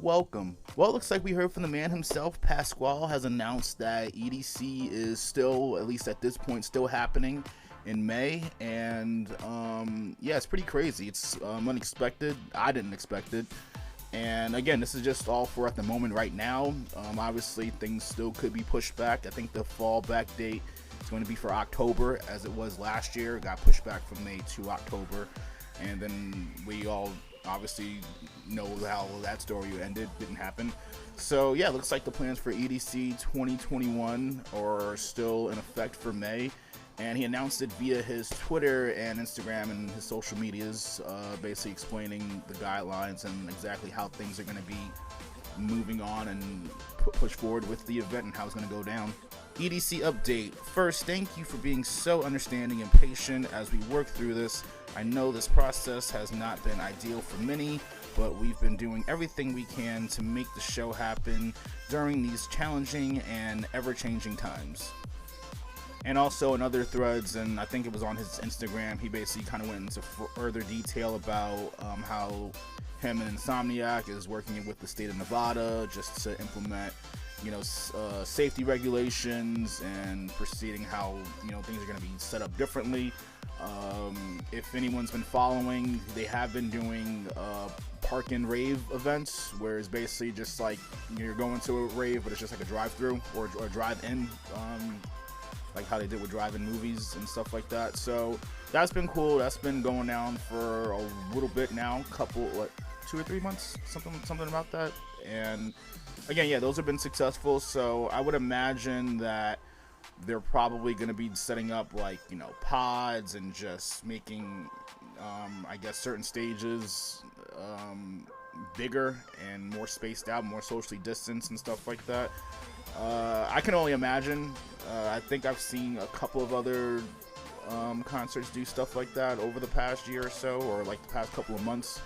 Welcome. Well, it looks like we heard from the man himself. Pasquale has announced that EDC is still, at least at this point, still happening in May. And yeah, it's pretty crazy. It's unexpected. I didn't expect it. And again, this is just all for at the moment right now. Obviously, things still could be pushed back. I think the fallback date is going to be for October, as it was last year. It got pushed back from May to October. And then we all obviously know how that story ended. Didn't happen. So yeah, looks like the plans for EDC 2021 are still in effect for May. And he announced it via his Twitter and Instagram and his social medias, basically explaining the guidelines and exactly how things are going to be moving on and push forward with the event and how it's going to go down. EDC update. First, thank you for being so understanding and patient as we work through this. I know this process has not been ideal for many, but we've been doing everything we can to make the show happen during these challenging and ever-changing times. And also in other threads, and I think it was on his Instagram, he basically kind of went into further detail about how him and Insomniac is working with the state of Nevada just to implement, safety regulations and proceeding how, things are going to be set up differently. If anyone's been following, they have been doing park and rave events, where it's basically just like you're going to a rave, but it's just like a drive-through or a drive-in, like how they did with drive-in movies and stuff like that. So that's been cool. That's been going down for a little bit now, 2 or 3 months, something about that. And again, yeah, those have been successful. So I would imagine that they're probably going to be setting up pods and just making, I guess, certain stages bigger and more spaced out, more socially distanced and stuff like that. I can only imagine. I think I've seen a couple of other concerts do stuff like that over the past year or so, or like the past couple of months,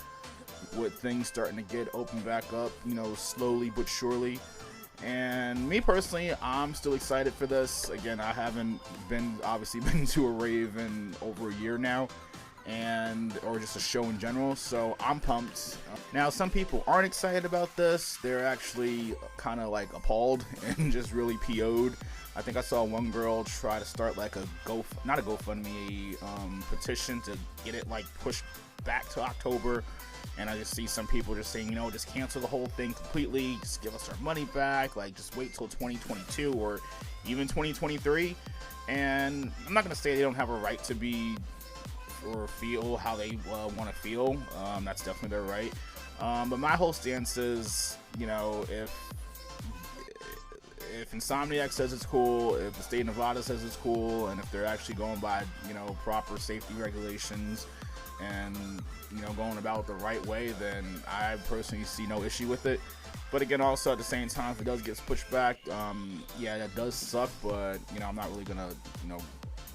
with things starting to get opened back up, slowly but surely. And me personally, I'm still excited for this. Again, I haven't been to a rave in over a year now, or just a show in general, so I'm pumped. Now, some people aren't excited about this. They're actually kind of like appalled and just really PO'd. I think I saw one girl try to start like not a GoFundMe, petition to get it pushed back to October. And I just see some people just saying, just cancel the whole thing completely, just give us our money back, just wait till 2022 or even 2023. And I'm not going to say they don't have a right to be or feel how they want to feel. That's definitely their right. But my whole stance is, if Insomniac says it's cool, if the state of Nevada says it's cool, and if they're actually going by, proper safety regulations and, going about it the right way, then I personally see no issue with it. But again, also at the same time, if it does get pushed back, yeah, that does suck, but, I'm not really gonna,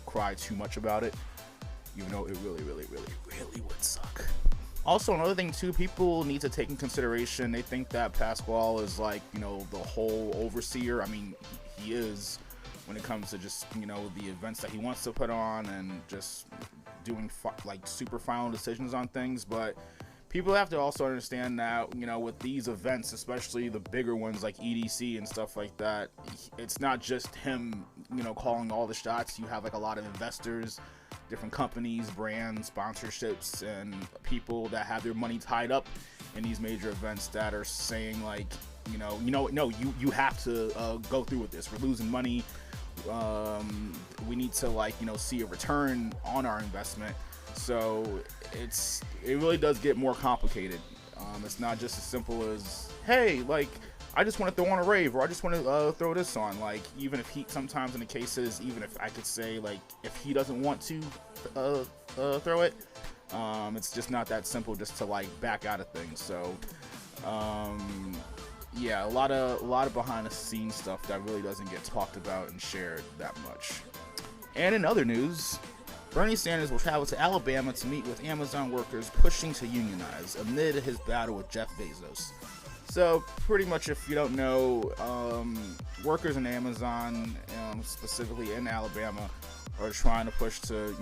cry too much about it, even though it really, really, really, really would suck. Also, another thing too, people need to take in consideration, they think that Pasquale is the whole overseer. I mean, he is, when it comes to just, the events that he wants to put on and just doing super final decisions on things. But people have to also understand that, with these events, especially the bigger ones like EDC and stuff like that, it's not just him, calling all the shots. You have a lot of investors, different companies, brands, sponsorships, and people that have their money tied up in these major events that are saying no, you have to go through with this. We're losing money. We need to see a return on our investment. So it really does get more complicated. It's not just as simple as, hey, I just want to throw on a rave, or I just want to throw this on. Even if sometimes in the cases, even if I could say, if he doesn't want to throw it, it's just not that simple just to back out of things. So yeah, a lot of behind the scenes stuff that really doesn't get talked about and shared that much. And in other news, Bernie Sanders will travel to Alabama to meet with Amazon workers pushing to unionize amid his battle with Jeff Bezos. So pretty much, if you don't know, workers in Amazon, specifically in Alabama, are trying to push to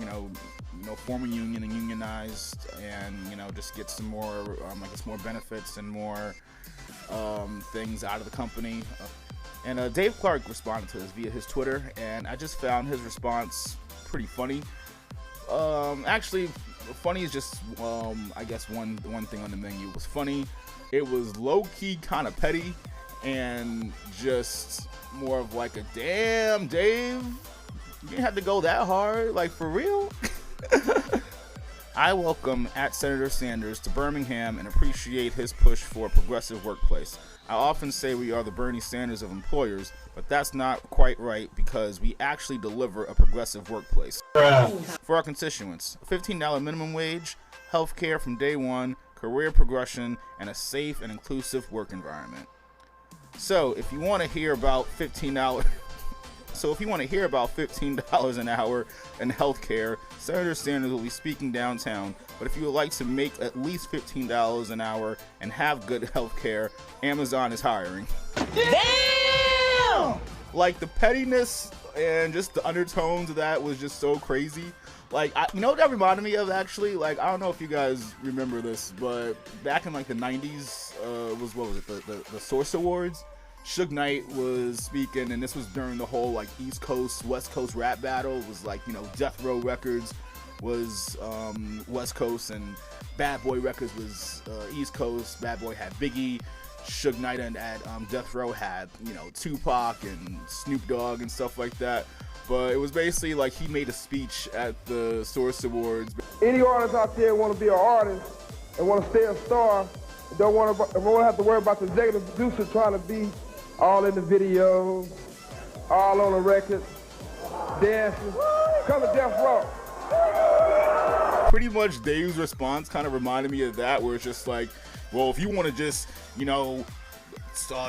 form a union and unionize, and just get some more more benefits and more things out of the company. And Dave Clark responded to this via his Twitter, and I just found his response pretty funny. Actually, funny is just, I guess one thing on the menu was funny. It was low-key kind of petty, and just more of like a, damn, Dave, you didn't have to go that hard, like, for real? I welcome @Senator Sanders to Birmingham and appreciate his push for a progressive workplace. I often say we are the Bernie Sanders of employers, but that's not quite right because we actually deliver a progressive workplace. For our constituents, a $15 minimum wage, health care from day one, career progression, and a safe and inclusive work environment. So if you want to hear about $15 an hour in healthcare, Senator Sanders will be speaking downtown. But if you would like to make at least $15 an hour and have good healthcare, Amazon is hiring. Damn! Like, the pettiness and just the undertones of that was just so crazy. Like, you know what that reminded me of, actually? Like, I don't know if you guys remember this, but back in like the 90s, the Source Awards? Suge Knight was speaking, and this was during the whole like East Coast, West Coast rap battle. It was like, you know, Death Row Records was West Coast, and Bad Boy Records was East Coast. Bad Boy had Biggie. Suge Knight and at Death Row had, you know, Tupac and Snoop Dogg and stuff like that. But it was basically like he made a speech at the Source Awards. Any artist out there want to be an artist and want to stay a star, don't want to have to worry about the executive producer trying to be all in the video, all on the record, dancing. Come to Death Row. Pretty much Dave's response kind of reminded me of that, where it's just like, well, if you want to just, you know,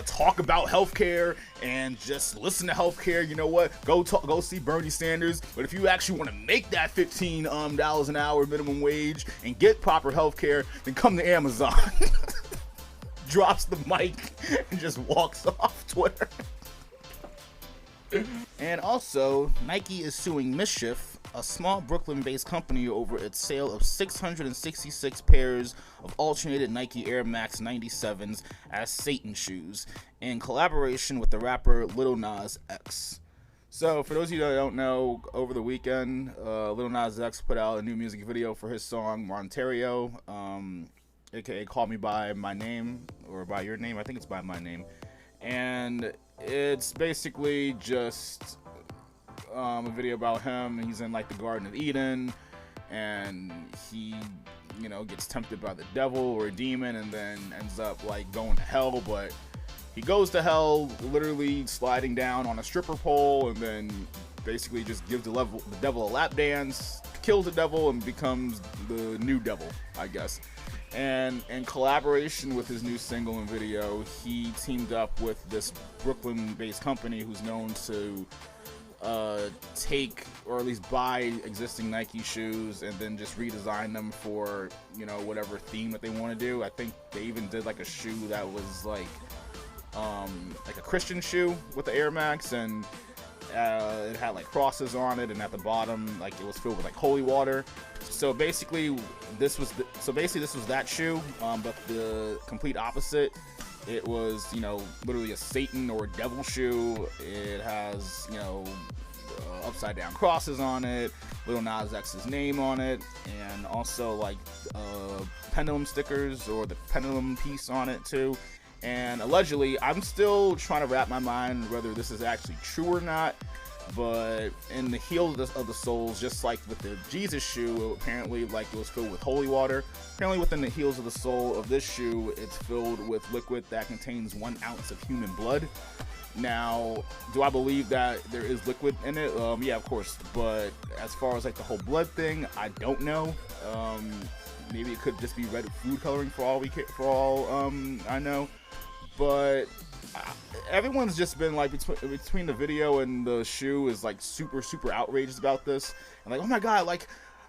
talk about healthcare and just listen to healthcare, you know what? Go see Bernie Sanders. But if you actually want to make that $15 an hour minimum wage and get proper healthcare, then come to Amazon. Drops the mic and just walks off Twitter. And also, Nike is suing Mischief, a small Brooklyn-based company, over its sale of 666 pairs of alternated Nike Air Max 97s as Satan shoes, in collaboration with the rapper Lil Nas X. So, for those of you that don't know, over the weekend, Lil Nas X put out a new music video for his song Monterio, aka Call Me By My Name, or By Your Name, I think it's By My Name. And it's basically just a video about him. He's in like the Garden of Eden, and he, you know, gets tempted by the devil or a demon, and then ends up like going to hell. But he goes to hell literally sliding down on a stripper pole, and then basically just gives the devil a lap dance, kills the devil, and becomes the new devil, I guess. And in collaboration with his new single and video, he teamed up with this Brooklyn-based company who's known to take, or at least buy, existing Nike shoes and then just redesign them for, you know, whatever theme that they want to do. I think they even did like a shoe that was like a Christian shoe with the Air Max, and it had like crosses on it, and at the bottom like it was filled with like holy water. So basically this was that shoe, but the complete opposite. It was, you know, literally a Satan or a devil shoe. It has, you know, upside down crosses on it, Lil Nas X's name on it, and also like pendulum stickers, or the pendulum piece on it too. And allegedly, I'm still trying to wrap my mind whether this is actually true or not, but in the heel of the soles, just like with the Jesus shoe, apparently like it was filled with holy water. Apparently within the heels of the sole of this shoe, it's filled with liquid that contains 1 ounce of human blood. Now, do I believe that there is liquid in it? Yeah, of course. But as far as like the whole blood thing, I don't know. Maybe it could just be red food coloring for all I know. But everyone's just been like, between the video and the shoe, is like super outraged about this, and like, oh my god, like,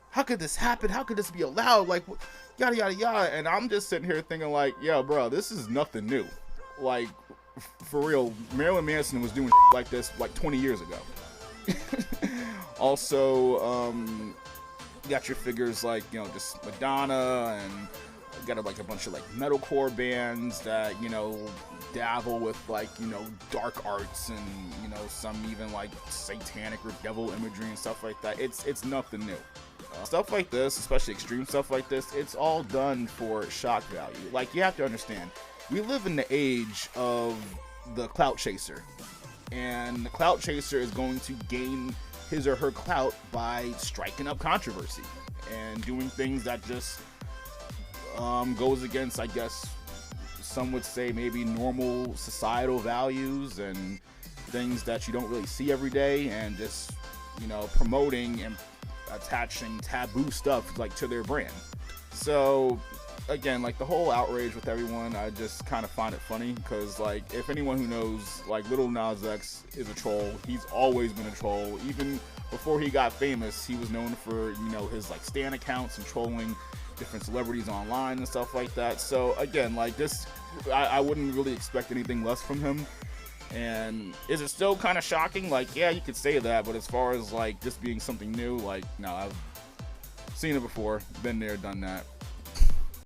how could this happen? How could this be allowed? Like, yada yada yada. And I'm just sitting here thinking like, yeah, bro, this is nothing new. Like, for real, Marilyn Manson was doing like this like 20 years ago. Also, you got your figures like, you know, just Madonna and got like a bunch of like metalcore bands that, you know, dabble with like, you know, dark arts and, you know, some even like satanic or devil imagery and stuff like that. It's nothing new. Stuff like this, especially extreme stuff like this, it's all done for shock value. Like, you have to understand, we live in the age of the clout chaser, and the clout chaser is going to gain his or her clout by striking up controversy and doing things that just goes against, I guess some would say, maybe normal societal values and things that you don't really see every day, and just, you know, promoting and attaching taboo stuff like to their brand. So again, like the whole outrage with everyone, I just kind of find it funny, because like, if anyone who knows, like, Lil Nas X is a troll. He's always been a troll. Even before he got famous, he was known for, you know, his like stan accounts and trolling different celebrities online and stuff like that. So again, like this, I wouldn't really expect anything less from him. And is it still kind of shocking? Like, yeah, you could say that, but as far as like this being something new, like, no, I've seen it before, been there, done that.